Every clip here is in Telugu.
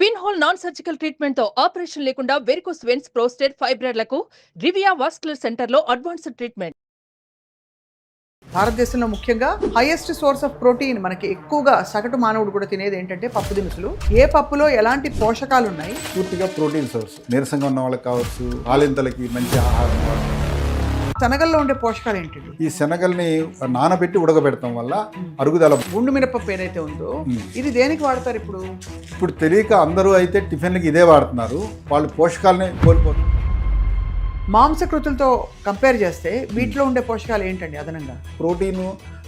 Pin hole non surgical treatment తో ఆపరేషన్ లేకుండా వెరికోస్ వెన్స్, ప్రోస్టేట్, ఫైబ్రాయిడ్లకు రివియా వాస్కులర్ సెంటర్ లో అడ్వాన్స్డ్ ట్రీట్మెంట్. భారతదేశంలో ముఖ్యంగా హైయెస్ట్ సోర్స్ ఆఫ్ ప్రోటీన్ మనకి ఎక్కువగా సగటు మానవుడు కూడా తినేది ఏంటంటే పప్పు దినుసులు. ఏ పప్పులో ఎలాంటి పోషకాలు ఉన్నాయి? పూర్తిగా ప్రోటీన్ సోర్స్. నీరసంగా ఉన్న వాళ్ళకి కావచ్చు, ఆలింతలకి మంచి ఆహారం కావచ్చు. శనగల్లో ఉండే పోషకాలు ఏంటండి? ఈ శనగల్ని నానబెట్టి ఉడకబెడతాం వల్ల అరుగుదల. గుండు మినపప్పు ఏదైతే ఉందో ఇది దేనికి వాడతారు ఇప్పుడు? ఇప్పుడు తెలియక అందరూ అయితే టిఫిన్లకి ఇదే వాడుతున్నారు. వాళ్ళు పోషకాలని కోల్పోతున్నారు. మాంసకృతులతో కంపేర్ చేస్తే వీటిలో ఉండే పోషకాలు ఏంటండి అదనంగా? ప్రోటీన్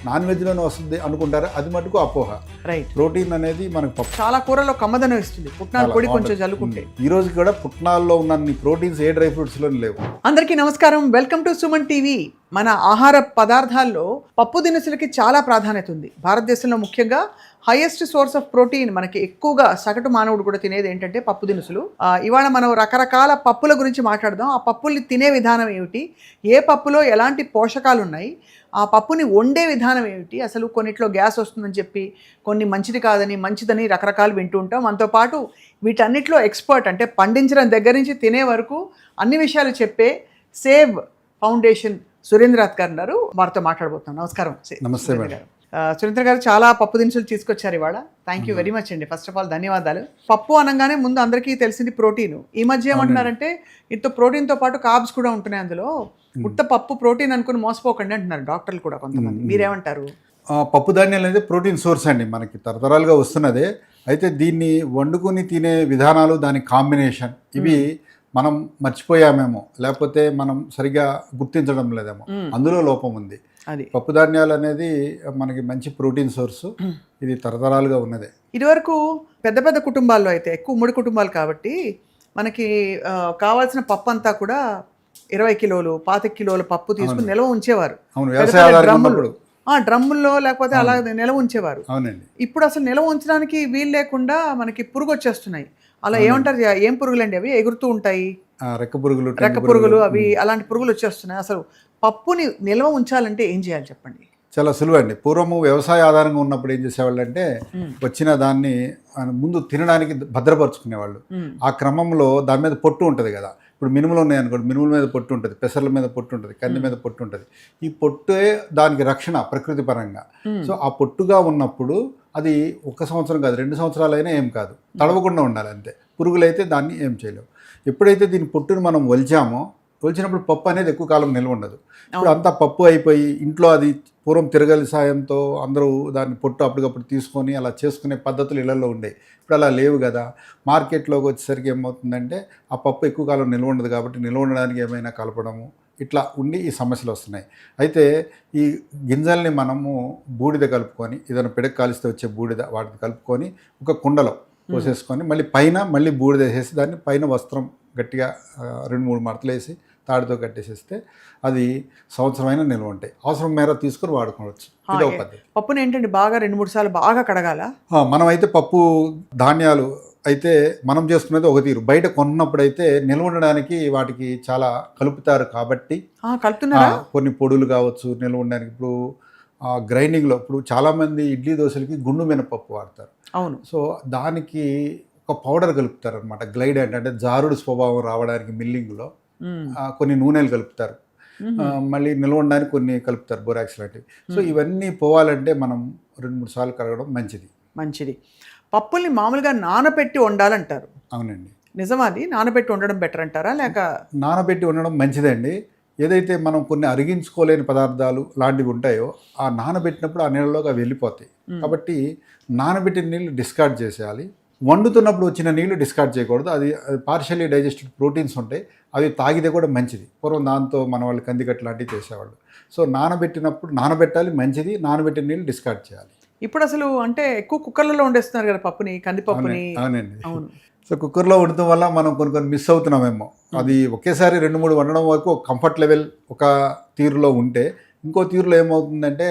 నాన్ వెజ్లోనే వస్తుంది అనుకుంటారు, అది మటుకు అపోహ. రైట్. ప్రోటీన్ అనేది మనకు పప్పు చాలా కూరల్లో కమ్మదనం ఇస్తుంది పుట్నాల పొడి కొంచెం జల్లుకుంటే. ఈ రోజు కూడా పుట్నాల్లో ఉన్న ప్రోటీన్స్ ఏ డ్రై ఫ్రూట్స్లో లేవు. అందరికీ నమస్కారం, వెల్కమ్ టు సుమన్ టీవీ. మన ఆహార పదార్థాల్లో పప్పు దినుసులకి చాలా ప్రాధాన్యత ఉంది. భారతదేశంలో ముఖ్యంగా హైయెస్ట్ సోర్స్ ఆఫ్ ప్రోటీన్ మనకి ఎక్కువగా సగటు మానవుడు కూడా తినేది ఏంటంటే పప్పు దినుసులు. ఇవాళ మనం రకరకాల పప్పుల గురించి మాట్లాడదాం. ఆ పప్పుల్ని తినే విధానం ఏమిటి, ఏ పప్పులో ఎలాంటి పోషకాలు ఉన్నాయి, ఆ పప్పుని వండే విధానం ఏమిటి, అసలు కొన్నిట్లో గ్యాస్ వస్తుందని చెప్పి కొన్ని మంచిది కాదని మంచిదని రకరకాలు వింటూ ఉంటాం. మనతో పాటు వీటన్నిటిలో ఎక్స్పర్ట్, అంటే పండించడం దగ్గర నుంచి తినే వరకు అన్ని విషయాలు చెప్పే సేవ్ ఫౌండేషన్ సురేంద్రనాథ్ గారు ఉన్నారు. వారితో మాట్లాడబోతున్నాం. నమస్కారం. నమస్తే మేడం. సురేంద్ర గారు చాలా పప్పు దినుసులు తీసుకొచ్చారు ఇవాళ. థ్యాంక్ యూ వెరీ మచ్ అండి. ఫస్ట్ ఆఫ్ ఆల్ ధన్యవాదాలు. పప్పు అనగానే ముందు అందరికీ తెలిసింది ప్రోటీన్. ఈ మధ్య ఏమంటున్నారంటే ఇంత ప్రోటీన్తో పాటు కార్బ్స్ కూడా ఉంటున్నాయి అందులో. ఉత్త పప్పు ప్రోటీన్ అనుకుని మోసపోకండి అంటున్నారు డాక్టర్లు కూడా కొంతమంది. మీరేమంటారు? పప్పు ధాన్యాలు అనేది ప్రోటీన్ సోర్స్ అండి, మనకి తరతరాలుగా వస్తున్నదే. అయితే దీన్ని వండుకొని తినే విధానాలు, దాని కాంబినేషన్ ఇవి మనం మర్చిపోయామేమో, లేకపోతే మనం సరిగా గుర్తించడం లేదేమో, అందులో లోపం ఉంది. అది పప్పు ధాన్యాలు అనేది మనకి మంచి ప్రోటీన్ సోర్సు. ఇది తరతరాలుగా ఉన్నదే. ఇదివరకు పెద్ద పెద్ద కుటుంబాల్లో అయితే, ఎక్కువ ఉమ్మడి కుటుంబాలు కాబట్టి మనకి కావాల్సిన పప్పు అంతా కూడా 20 కిలోలు 25 కిలోల పప్పు తీసుకుని నిల్వ ఉంచేవారు. అవును, వ్యవసాయ ఆధారంగా ఉన్నప్పుడు డ్రమ్ముల్లో లేకపోతే అలా నిల్వ ఉంచేవారు. అవునండి. ఇప్పుడు అసలు నిల్వ ఉంచడానికి వీలు లేకుండా మనకి పురుగు వచ్చేస్తున్నాయి. అలా ఏమంటారు, ఏం పురుగులండి అవి? ఎగురుతూ ఉంటాయి, రెక్క పురుగులు, రెక్క పురుగులు, అవి అలాంటి పురుగులు వచ్చేస్తున్నాయి. అసలు పప్పుని నిల్వ ఉంచాలంటే ఏం చేయాలి చెప్పండి? చాలా సులువు అండి. పూర్వము వ్యవసాయ ఆధారంగా ఉన్నప్పుడు ఏం చేసేవాళ్ళు అంటే వచ్చిన దాన్ని ముందు తినడానికి భద్రపరుచుకునేవాళ్ళు. ఆ క్రమంలో దాని మీద పొట్టు ఉంటుంది కదా. ఇప్పుడు మినుములు ఉన్నాయనుకోండి, మినుముల మీద పొట్టు ఉంటుంది, పెసర్ల మీద పొట్టు ఉంటుంది, కంది మీద పొట్టు ఉంటుంది. ఈ పొట్టే దానికి రక్షణ ప్రకృతి పరంగా. సో ఆ పొట్టుగా ఉన్నప్పుడు అది 1 సంవత్సరం కాదు, 2 సంవత్సరాలైనా ఏం కాదు, తడవకుండా ఉండాలి అంతే. పురుగులైతే దాన్ని ఏం చేయలేవు. ఎప్పుడైతే దీని పొట్టును మనం ఒలిచినప్పుడు పప్పు అనేది ఎక్కువ కాలం నిల్వ ఉండదు. ఇప్పుడు అంతా పప్పు అయిపోయి ఇంట్లో అది పూర్వం తిరగలి సాయంతో అందరూ దాన్ని పొట్టు అప్పటికప్పుడు తీసుకొని అలా చేసుకునే పద్ధతులు ఇళ్లలో ఉండేవి. ఇప్పుడు అలా లేవు కదా. మార్కెట్లోకి వచ్చేసరికి ఏమవుతుందంటే ఆ పప్పు ఎక్కువ కాలం నిల్వ ఉండదు కాబట్టి నిల్వ ఉండడానికి ఏమైనా కలపడము ఇట్లా ఉండి ఈ సమస్యలు వస్తున్నాయి. అయితే ఈ గింజల్ని మనము బూడిద కలుపుకొని, ఏదైనా పిడక కాలిస్తే వచ్చే బూడిద వాటిని కలుపుకొని ఒక కుండలో పోసేసుకొని మళ్ళీ బూడిద వేసేసి దాన్ని పైన వస్త్రం గట్టిగా 2-3 మడతలు వేసి తాడితో కట్టేసేస్తే అది సంవత్సరమైన నిల్వ ఉంటాయి. అవసరం మేర తీసుకొని వాడుకోవచ్చు. ఇదో పద్ధతి. పప్పుని ఏంటండి బాగా 2-3 సార్లు బాగా కడగాల? మనం అయితే పప్పు ధాన్యాలు అయితే మనం చేసుకునేది ఒక తీరు. బయట కొన్నప్పుడైతే నిల్వ ఉండడానికి వాటికి చాలా కలుపుతారు కాబట్టి కలుపుతున్నారా? కొన్ని పొడులు కావచ్చు నిల్వ ఉండడానికి. ఇప్పుడు గ్రైండింగ్లో ఇప్పుడు చాలామంది ఇడ్లీ దోశలకి గుండు మినపప్పు వాడతారు. అవును. సో దానికి ఒక పౌడర్ కలుపుతారు అనమాట, గ్లైడ్ అంటే జారుడు స్వభావం రావడానికి. మిల్లింగ్లో కొన్ని నూనెలు కలుపుతారు, మళ్ళీ నిల్వ ఉండడానికి కొన్ని కలుపుతారు, బొరాక్స్ లాంటివి. సో ఇవన్నీ పోవాలంటే మనం 2-3 సార్లు కడగడం మంచిది. పప్పుల్ని మామూలుగా నానబెట్టి వండాలంటారు. అవునండి. నిజమా? అది నానబెట్టి వండడం బెటర్ అంటారా, లేక? నానబెట్టి వండడం మంచిదండి. ఏదైతే మనం కొన్ని అరిగించుకోలేని పదార్థాలు లాంటివి ఉంటాయో ఆ నానబెట్టినప్పుడు ఆ నీళ్ళలోకి అవి వెళ్ళిపోతాయి. కాబట్టి నానబెట్టిన నీళ్ళు డిస్కార్డ్ చేసేయాలి. వండుతున్నప్పుడు వచ్చిన నీళ్లు డిస్కార్డ్ చేయకూడదు. అది పార్షియల్లీ డైజెస్టెడ్ ప్రోటీన్స్ ఉంటాయి, అవి తాగితే కూడా మంచిది. పూర్వం దాంతో మన వాళ్ళు కందికట్టు లాంటివి చేసేవాళ్ళు. సో నానబెట్టాలి మంచిది. నానబెట్టిన నీళ్ళు డిస్కార్డ్ చేయాలి. ఇప్పుడు అసలు అంటే ఎక్కువ కుక్కర్లలో వండేస్తున్నారు కదా పప్పుని, కందిపప్పుని. అవునండి. సో కుక్కర్లో వండటం వల్ల మనం కొన్ని మిస్ అవుతున్నామేమో. అది ఒకేసారి 2-3 వండడం వరకు ఒక కంఫర్ట్ లెవెల్ ఒక తీరులో ఉంటే, ఇంకో తీరులో ఏమవుతుందంటే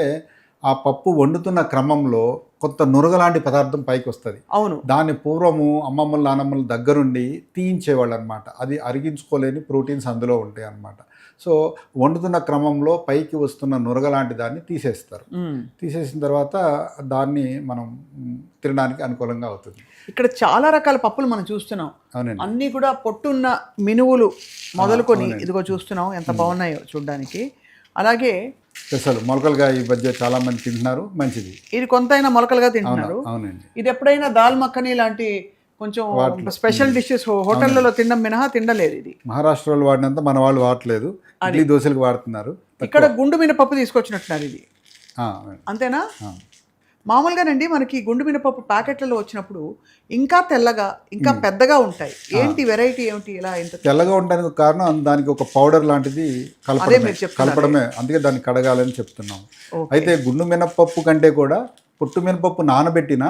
ఆ పప్పు వండుతున్న క్రమంలో కొంత నురగలాంటి పదార్థం పైకి వస్తుంది. అవును. దాన్ని పూర్వము అమ్మమ్మలు నానమ్మల దగ్గరుండి తీయించేవాళ్ళు అనమాట. అది అరిగించుకోలేని ప్రోటీన్స్ అందులో ఉంటాయి అన్నమాట. సో వండుతున్న క్రమంలో పైకి వస్తున్న నురగలాంటి దాన్ని తీసేస్తారు. తీసేసిన తర్వాత దాన్ని మనం తినడానికి అనుకూలంగా అవుతుంది. ఇక్కడ చాలా రకాల పప్పులు మనం చూస్తున్నాం. అవునండి. అన్నీ కూడా పొట్టున్న మినువులు మొదలుకొని ఇదిగో చూస్తున్నాం ఎంత బాగున్నాయో చూడడానికి. అలాగే అసలు మొలకలుగా ఈ మధ్య చాలా మంది తింటున్నారు, మంచిది. ఇది కొంతైనా మొలకలుగా తింటున్నారు. అవునండి. ఇది ఎప్పుడైనా దాల్ మక్కని లాంటి కొంచెం స్పెషల్ డిషెస్ హోటళ్లలో తినడం మినహా తినలేదు. ఇది మహారాష్ట్రలో వాడినంత మన వాళ్ళు వాడలేదు, ఇడ్లీ దోశలకు వాడుతున్నారు. ఇక్కడ గుండు మినపప్పు తీసుకొచ్చినట్టున్నారు. ఇది అంతేనా? మామూలుగానండి మనకి గుండు మినపప్పు ప్యాకెట్లలో వచ్చినప్పుడు ఇంకా తెల్లగా ఇంకా పెద్దగా ఉంటాయి. ఏంటి వెరైటీ ఏమిటి ఇలా ఇంత తెల్లగా ఉండడానికి కారణం దానికి ఒక పౌడర్ లాంటిది కలపడమే, అందుకే దాన్ని కడగాలని చెప్తున్నాం. అయితే గుండు మినపప్పు కంటే కూడా పొట్టు మినపప్పు నానబెట్టిన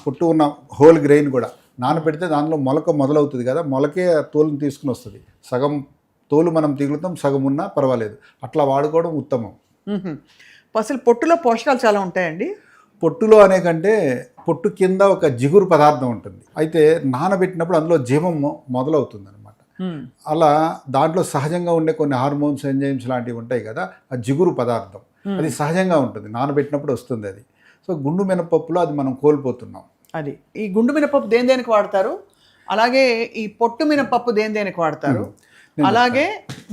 పొట్టు ఉన్న హోల్ గ్రెయిన్ కూడా నానబెడితే దానిలో మొలక మొదలవుతుంది కదా, మొలకే తోలుని తీసుకుని వస్తుంది. సగం తోలు మనం తిగులుతాం, సగం ఉన్నా పర్వాలేదు, అట్లా వాడుకోవడం ఉత్తమం. అసలు పొట్టులో పోషకాలు చాలా ఉంటాయండి. పొట్టులో అనే కంటే పొట్టు కింద ఒక జిగురు పదార్థం ఉంటుంది. అయితే నానబెట్టినప్పుడు అందులో జీవం మొదలవుతుంది అనమాట. అలా దాంట్లో సహజంగా ఉండే కొన్ని హార్మోన్స్, ఎంజైమ్స్ లాంటివి ఉంటాయి కదా, ఆ జిగురు పదార్థం అది సహజంగా ఉంటుంది, నానబెట్టినప్పుడు వస్తుంది అది. సో గుండు మినపప్పులో అది మనం కోల్పోతున్నాం. అది ఈ గుండు మినపప్పు దేనికి వాడతారు, అలాగే ఈ పొట్టు మినపప్పు దేనికి వాడతారు, అలాగే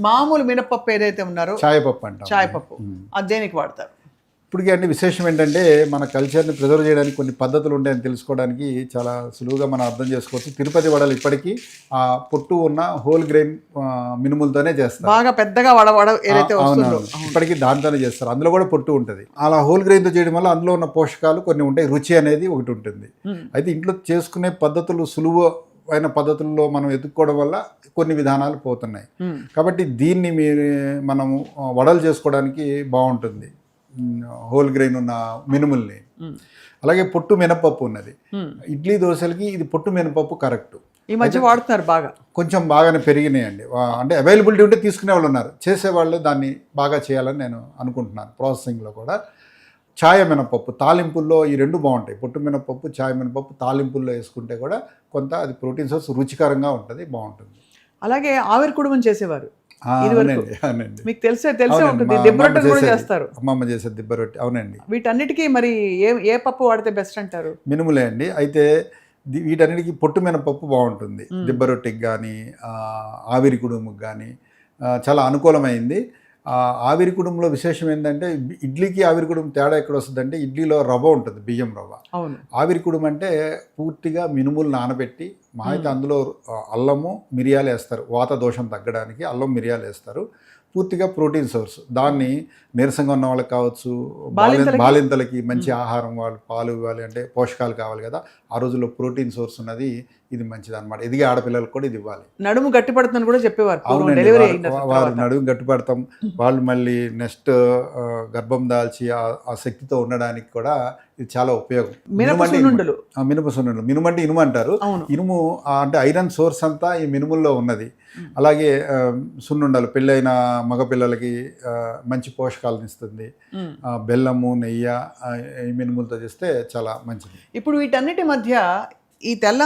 మామూలు మినపప్పు ఏదైతే ఉన్నారో చాయపప్పు అంటాం, చాయపప్పు అది దేనికి వాడతారు? ఇప్పటికీ అంటే విశేషం ఏంటంటే మన కల్చర్ని ప్రిజర్వ్ చేయడానికి కొన్ని పద్ధతులు ఉంటాయని తెలుసుకోవడానికి చాలా సులువుగా మనం అర్థం చేసుకోవచ్చు. తిరుపతి వడలు ఇప్పటికీ ఆ పొట్టు ఉన్న హోల్ గ్రెయిన్ మినుములతోనే చేస్తారు, బాగా పెద్దగా వడ ఏదైతే వస్తుందో ఇప్పటికీ దాంతోనే చేస్తారు. అందులో కూడా పొట్టు ఉంటుంది. అలా హోల్ గ్రెయిన్తో చేయడం వల్ల అందులో ఉన్న పోషకాలు కొన్ని ఉంటాయి, రుచి అనేది ఒకటి ఉంటుంది. అయితే ఇంట్లో చేసుకునే పద్ధతులు సులువు అయిన పద్ధతుల్లో మనం ఎదుర్కోవడం వల్ల కొన్ని విధానాలు పోతున్నాయి. కాబట్టి దీన్ని మనము వడలు చేసుకోవడానికి బాగుంటుంది, హోల్ గ్రెయిన్ ఉన్న మినుముల్ని. అలాగే పొట్టు మినపప్పు ఉన్నది, ఇడ్లీ దోశలకి ఇది పొట్టు మినపప్పు కరెక్ట్. ఈ మధ్య వాడుతున్నారు, బాగా కొంచెం బాగానే పెరిగినాయండి. అంటే అవైలబిలిటీ ఉంటే తీసుకునే వాళ్ళు ఉన్నారు, చేసేవాళ్ళు దాన్ని బాగా చేయాలని నేను అనుకుంటున్నాను. ప్రాసెసింగ్లో కూడా ఛాయ మినపప్పు తాలింపుల్లో ఈ రెండు బాగుంటాయి. పొట్టు మినపప్పు, ఛాయ మినపప్పు తాలింపుల్లో వేసుకుంటే కూడా కొంత అది ప్రోటీన్ సోర్స్, రుచికరంగా ఉంటుంది, బాగుంటుంది. అలాగే ఆవిరి కుడుముని చేసేవారు, మీకు తెలిసే ఉంటుంది. దిబ్బ రొట్టె కూడా చేస్తారు, అమ్మమ్మ చేసే దిబ్బ రొట్టె. అవునండి. వీటన్నిటికీ మరి ఏ పప్పు వాడితే బెస్ట్ అంటారు? మినుములే అండి. అయితే వీటన్నిటికీ పొట్టు మినపప్పు బాగుంటుంది. దిబ్బ రొట్టెకి కానీ ఆవిరి కుడుముకి కానీ చాలా అనుకూలమైంది. ఆవిరి కుడుములో విశేషం ఏంటంటే ఇడ్లీకి ఆవిరి కుడుము తేడా ఎక్కడ వస్తుందంటే ఇడ్లీలో రవ్వ ఉంటుంది, బియ్యం రవ్వ. ఆవిరి కుడుము అంటే పూర్తిగా మినుములు నానబెట్టి మహా అయితే అందులో అల్లము మిరియాలు వేస్తారు, వాత దోషం తగ్గడానికి అల్లం మిరియాలు వేస్తారు. పూర్తిగా ప్రోటీన్ సోర్స్. దాన్ని నీరసంగా ఉన్న వాళ్ళకి కావచ్చు, బాలింతలకి మంచి ఆహారం, వాళ్ళు పాలు ఇవ్వాలి అంటే పోషకాలు కావాలి కదా, ఆ రోజుల్లో ప్రోటీన్ సోర్స్ ఉన్నది ఇది మంచిది అనమాట. ఎదిగే ఆడపిల్లలకు కూడా ఇది ఇవ్వాలి. నడుము గట్టిపడుతుందని కూడా చెప్పేవారు. అవునండి, వారు నడుము గట్టిపడతాం, వాళ్ళు మళ్ళీ నెక్స్ట్ గర్భం దాల్చి ఆ శక్తితో ఉండడానికి కూడా ఇది చాలా ఉపయోగం. మినుము సున్నుండలు, మినుము అంటే ఇనుము అంటారు. ఇనుము అంటే ఐరన్ సోర్స్ అంతా ఈ మినుముల్లో ఉన్నది. అలాగే సున్నుండలు పెళ్ళైన మగపిల్లలకి మంచి పోషకాలను ఇస్తుంది. బెల్లము, నెయ్యి ఈ మినుములతో చేస్తే చాలా మంచిది. ఇప్పుడు వీటన్నిటి మధ్య ఈ తెల్ల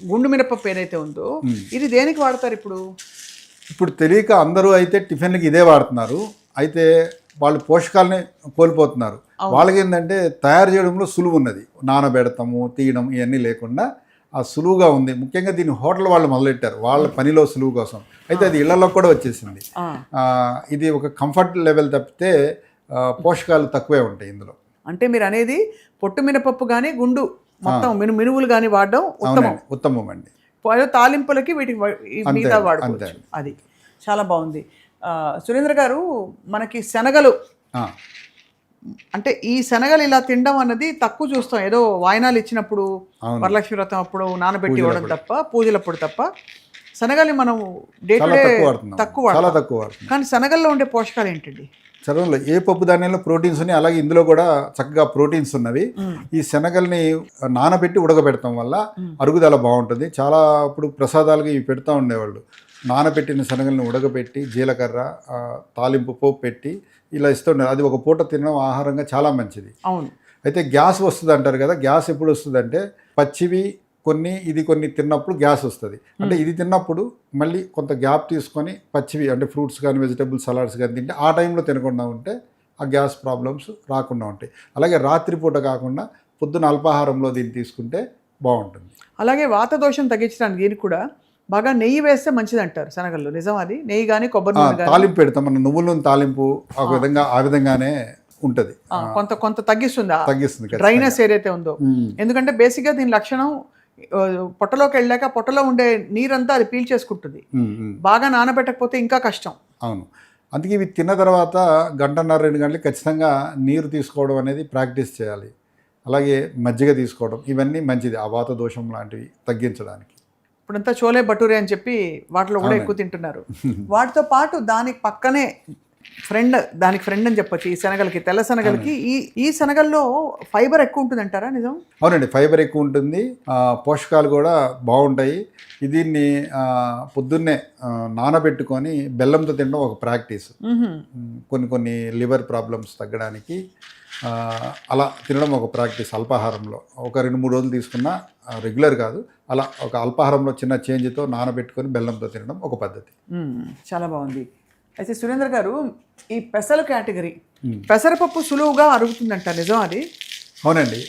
గుండు మినపప్పు ఏదైతే ఉందో ఇది దేనికి వాడతారు? ఇప్పుడు తెలియక అందరూ అయితే టిఫిన్లకి ఇదే వాడుతున్నారు. అయితే వాళ్ళు పోషకాలని కోల్పోతున్నారు. వాళ్ళకి ఏంటంటే తయారు చేయడంలో సులువు ఉన్నది, నానబెడతాము, తీయడం ఇవన్నీ లేకుండా ఆ సులువుగా ఉంది. ముఖ్యంగా దీన్ని హోటల్ వాళ్ళు మొదలెట్టారు వాళ్ళ పనిలో సులువు కోసం. అయితే అది ఇళ్లలో కూడా వచ్చేసింది. ఇది ఒక కంఫర్ట్ లెవెల్ తప్పితే పోషకాలు తక్కువే ఉంటాయి ఇందులో. అంటే మీరు అనేది పొట్టు మినపప్పు కానీ గుండు మొత్తం మినుములు కానీ వాడడం ఉత్తమం అండి. తాలింపులకి వీటికి మిగతా వాడుకోవచ్చు. అది చాలా బాగుంది. సురేంద్ర గారు, మనకి శనగలు అంటే ఈ శనగలు ఇలా తినడం అన్నది తక్కువ చూస్తాం. ఏదో వాయినాలు ఇచ్చినప్పుడు, వరలక్ష్మి వ్రతం అప్పుడు నానబెట్టి ఇవ్వడం తప్ప, పూజలప్పుడు తప్ప శనగల్ని మనం డే టు డే తక్కువ వాడతాం. కానీ శనగల్లో ఉండే పోషకాలు ఏంటండి? శనగల్లో ఏ పప్పు ధాన్యంలో ప్రోటీన్స్ ఉన్నాయి, అలాగే ఇందులో కూడా చక్కగా ప్రోటీన్స్ ఉన్నవి. ఈ శనగల్ని నానబెట్టి ఉడకబెడతాం వల్ల అరుగుదల బాగుంటుంది. చాలా ఇప్పుడు ప్రసాదాలుగా ఇవి పెడతా ఉండేవాళ్ళు. నానబెట్టిన శనగల్ని ఉడకబెట్టి జీలకర్ర తాలింపు పోపు పెట్టి ఇలా ఇస్తుండే. అది ఒక పూట తినడం ఆహారంగా చాలా మంచిది. అవును. అయితే గ్యాస్ వస్తుంది అంటారు కదా, గ్యాస్ ఎప్పుడు వస్తుంది అంటే పచ్చివి కొన్ని తిన్నప్పుడు గ్యాస్ వస్తుంది. అంటే ఇది తిన్నప్పుడు మళ్ళీ కొంత గ్యాప్ తీసుకొని పచ్చివి అంటే ఫ్రూట్స్ కానీ వెజిటబుల్ సలాడ్స్ కానీ తింటే ఆ టైంలో తినకుండా ఉంటే ఆ గ్యాస్ ప్రాబ్లమ్స్ రాకుండా ఉంటాయి. అలాగే రాత్రిపూట కాకుండా పొద్దున అల్పాహారంలో దీన్ని తీసుకుంటే బాగుంటుంది. అలాగే వాత దోషం తగ్గించడానికి దీనికి కూడా బాగా నెయ్యి వేస్తే మంచిది అంటారు శనగల్లో. నిజం అది? నెయ్యి కానీ కొబ్బరి నూనె కానీ తాలింపు పెడతాం మన నువ్వుల నూనె తాలింపు ఆ విధంగానే ఉంటుంది. కొంత తగ్గిస్తుంది తగ్గిస్తుంది డ్రైనెస్ ఏదైతే ఉందో. ఎందుకంటే బేసిక్గా దీని లక్షణం పొట్టలోకి వెళ్ళాక పొట్టలో ఉండే నీరంతా అది పీల్చేసుకుంటుంది. బాగా నానబెట్టకపోతే ఇంకా కష్టం. అవును, అందుకే ఇవి తిన్న తర్వాత 1.5-2 గంటలు ఖచ్చితంగా నీరు తీసుకోవడం అనేది ప్రాక్టీస్ చేయాలి. అలాగే మజ్జిగ తీసుకోవడం ఇవన్నీ మంచిది ఆ వాత దోషం లాంటివి తగ్గించడానికి. ఇప్పుడంతా చోలే భటూరే అని చెప్పి వాటిలో కూడా ఎక్కువ తింటున్నారు. వాటితో పాటు దానికి పక్కనే దానికి ఫ్రెండ్ అని చెప్పొచ్చు ఈ శనగలకి, తెల్ల శనగలకి. ఈ శనగల్లో ఫైబర్ ఎక్కువ ఉంటుంది అంటారా? నిజం? అవునండి, ఫైబర్ ఎక్కువ ఉంటుంది, పోషకాలు కూడా బాగుంటాయి. దీన్ని పొద్దున్నే నానబెట్టుకొని బెల్లంతో తినడం ఒక ప్రాక్టీస్. కొన్ని లివర్ ప్రాబ్లమ్స్ తగ్గడానికి అలా తినడం ఒక ప్రాక్టీస్. అల్పాహారంలో ఒక 2-3 రోజులు తీసుకున్నా, రెగ్యులర్ కాదు, అలా ఒక అల్పాహారంలో చిన్న చేంజ్తో నానబెట్టుకొని బెల్లంతో తినడం ఒక పద్ధతి. చాలా బాగుంది. అయితే సురేంద్ర గారు, ఈ పెసల కేటగిరీ, పెసరపప్పు సులువుగా అరుగుతుందంట, నిజం అది? అవునండి,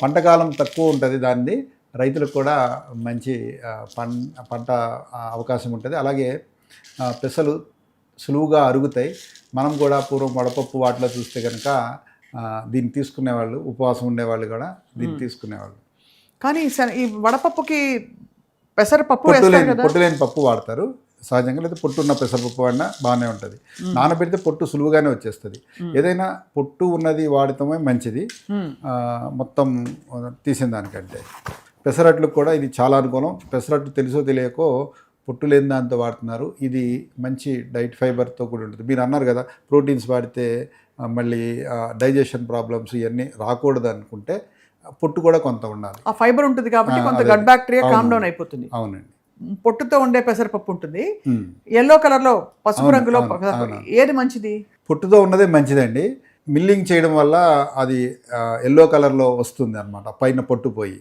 పంటకాలం తక్కువ ఉంటుంది, దాన్ని రైతులకు కూడా మంచి పంట అవకాశం ఉంటుంది. అలాగే పెసలు సులువుగా అరుగుతాయి. మనం కూడా పూర్వం వడపప్పు వాటిలో చూస్తే కనుక దీన్ని తీసుకునేవాళ్ళు, ఉపవాసం ఉండేవాళ్ళు కూడా దీన్ని తీసుకునేవాళ్ళు. కానీ ఈ వడపప్పుకి పెసరపప్పు పొట్టు లేని పప్పు వాడతారు సహజంగా, లేదా పొట్టు ఉన్న పెసరపప్పు వాడినా బాగానే ఉంటుంది. నానబెడితే పొట్టు సులువుగానే వచ్చేస్తుంది. ఏదైనా పొట్టు ఉన్నది వాడటమే మంచిది మొత్తం తీసిన దానికంటే. పెసరట్లకు కూడా ఇది చాలా అనుకూలం. పెసరట్టు తెలుసో తెలియకో పొట్టు లేని దాంతో వాడుతున్నారు. ఇది మంచి డైట్ ఫైబర్తో కూడా ఉంటుంది. మీరు అన్నారు కదా ప్రోటీన్స్ వాడితే మళ్ళీ డైజెషన్ ప్రాబ్లమ్స్ ఇవన్నీ రాకూడదు అనుకుంటే పొట్టు కూడా కొంత ఉండాలి. ఆ ఫైబర్ ఉంటుంది కాబట్టి కొంత గట్ బ్యాక్టీరియా కామ్ డౌన్ అయిపోతుంది. అవునండి. పొట్టుతో ఉండే పెసరపప్పు ఉంటుంది, ఎల్లో కలర్లో పసుపు రంగులో. ఏది మంచిది? పొట్టుతో ఉన్నదే మంచిదండి. మిల్లింగ్ చేయడం వల్ల అది ఎల్లో కలర్లో వస్తుంది అన్నమాట, పైన పొట్టు పోయి.